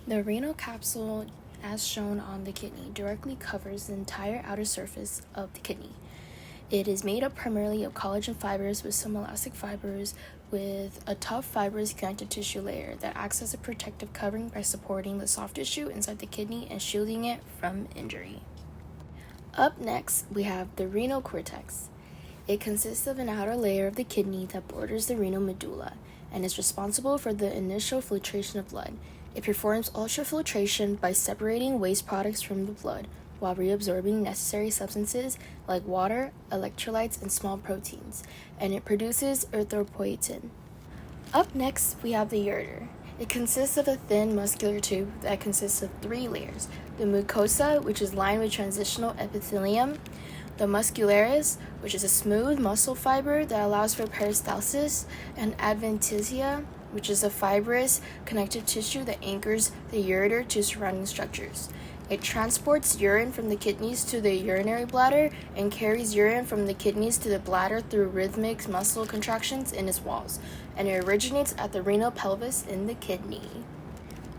The renal capsule, as shown on the kidney, directly covers the entire outer surface of the kidney. It is made up primarily of collagen fibers with some elastic fibers with a tough fibrous connective tissue layer that acts as a protective covering by supporting the soft tissue inside the kidney and shielding it from injury. Up next, we have the renal cortex. It consists of an outer layer of the kidney that borders the renal medulla and is responsible for the initial filtration of blood. It performs ultrafiltration by separating waste products from the blood while reabsorbing necessary substances like water, electrolytes, and small proteins, and it produces erythropoietin. Up next, we have the ureter. It consists of a thin muscular tube that consists of 3 layers: the mucosa, which is lined with transitional epithelium, the muscularis, which is a smooth muscle fiber that allows for peristalsis, and adventitia, which is a fibrous connective tissue that anchors the ureter to surrounding structures. It transports urine from the kidneys to the urinary bladder and carries urine from the kidneys to the bladder through rhythmic muscle contractions in its walls, and it originates at the renal pelvis in the kidney.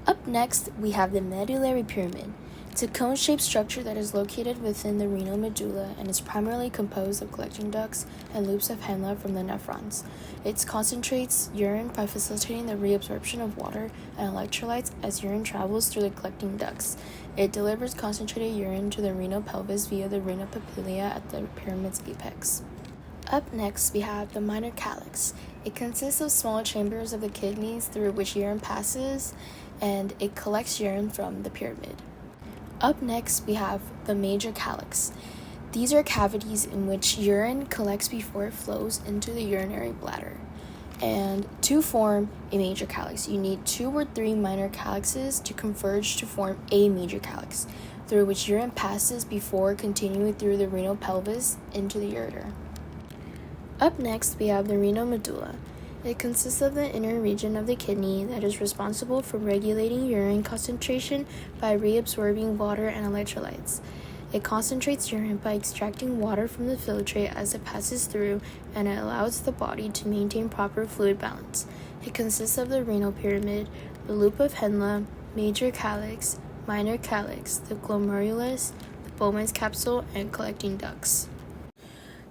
Up next, we have the medullary pyramid. It's a cone-shaped structure that is located within the renal medulla and is primarily composed of collecting ducts and loops of Henle from the nephrons. It concentrates urine by facilitating the reabsorption of water and electrolytes as urine travels through the collecting ducts. It delivers concentrated urine to the renal pelvis via the renal papillae at the pyramid's apex. Up next, we have the minor calyx. It consists of small chambers of the kidneys through which urine passes, and it collects urine from the pyramid. Up next, we have the major calyx. These are cavities in which urine collects before it flows into the urinary bladder. And to form a major calyx, you need 2 or 3 minor calyxes to converge to form a major calyx, through which urine passes before continuing through the renal pelvis into the ureter. Up next, we have the renal medulla. It consists of the inner region of the kidney that is responsible for regulating urine concentration by reabsorbing water and electrolytes. It concentrates urine by extracting water from the filtrate as it passes through, and it allows the body to maintain proper fluid balance. It consists of the renal pyramid, the loop of Henle, major calyx, minor calyx, the glomerulus, the Bowman's capsule, and collecting ducts.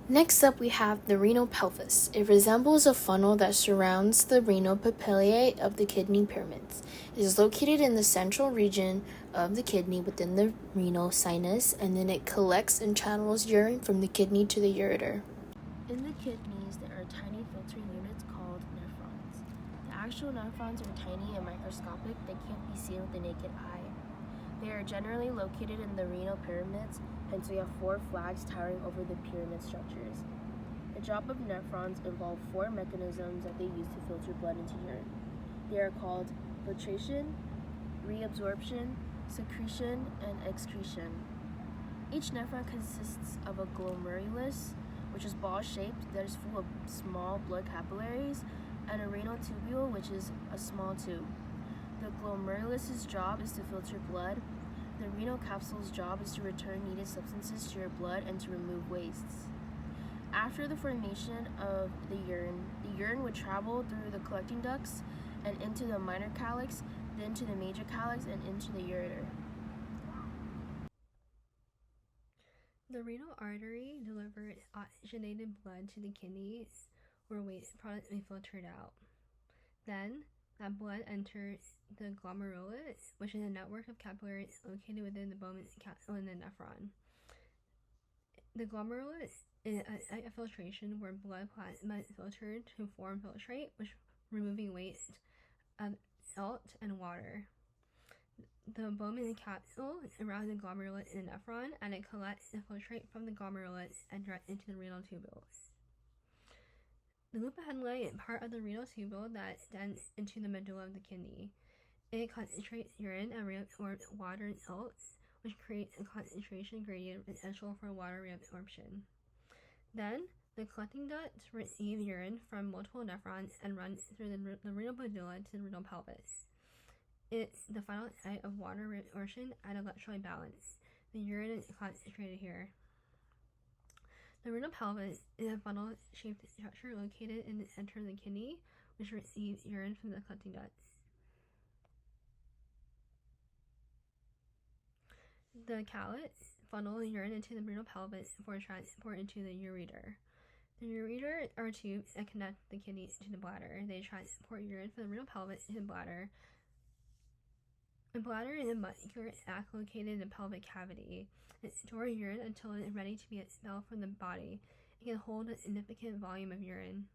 Next up, we have the renal pelvis. It resembles a funnel that surrounds the renal papillae of the kidney pyramids. It is located in the central region of the kidney within the renal sinus, and then it collects and channels urine from the kidney to the ureter. In the kidneys, there are tiny filtering units called nephrons. The actual nephrons are tiny and microscopic. They can't be seen with the naked eye. They are generally located in the renal pyramids, hence we have 4 flags towering over the pyramid structures. The job of nephrons involve 4 mechanisms that they use to filter blood into urine. They are called filtration, reabsorption, secretion, and excretion. Each nephron consists of a glomerulus, which is ball-shaped, that is full of small blood capillaries, and a renal tubule, which is a small tube. The glomerulus's job is to filter blood. The renal capsule's job is to return needed substances to your blood and to remove wastes. After the formation of the urine would travel through the collecting ducts and into the minor calyx, then to the major calyx, and into the ureter. The renal artery delivers oxygenated blood to the kidneys, where waste products are filtered out. Then, that blood enters the glomerulus, which is a network of capillaries located within the Bowman's capsule and the nephron. The glomerulus is a site of filtration where blood plasma is filtered to form filtrate, which removing waste of salt and water. The Bowman capsule around the glomerulus and the nephron, and it collects the filtrate from the glomerulus and directs into the renal tubules. The loop of Henle is part of the renal tubule that extends into the medulla of the kidney. It concentrates urine and reabsorbs water and salts, which creates a concentration gradient essential for water reabsorption. Then, the collecting ducts receive urine from multiple nephrons and run through the renal medulla to the renal pelvis. It's the final site of water reabsorption and electrolyte balance. The urine is concentrated here. The renal pelvis is a funnel-shaped structure located in the center of the kidney, which receives urine from the collecting ducts. The callet funnel urine into the renal pelvis for transport into the ureter. The ureter are tubes that connect the kidney to the bladder. They transport urine from the renal pelvis to the bladder. The bladder is a muscular sac located in the pelvic cavity. It stores urine until it is ready to be expelled from the body. It can hold a significant volume of urine.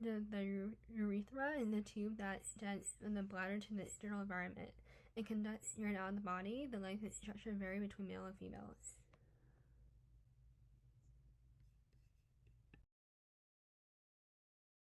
The urethra is the tube that sends from the bladder to the external environment. It conducts urine out of the body. The length and structure vary between male and female.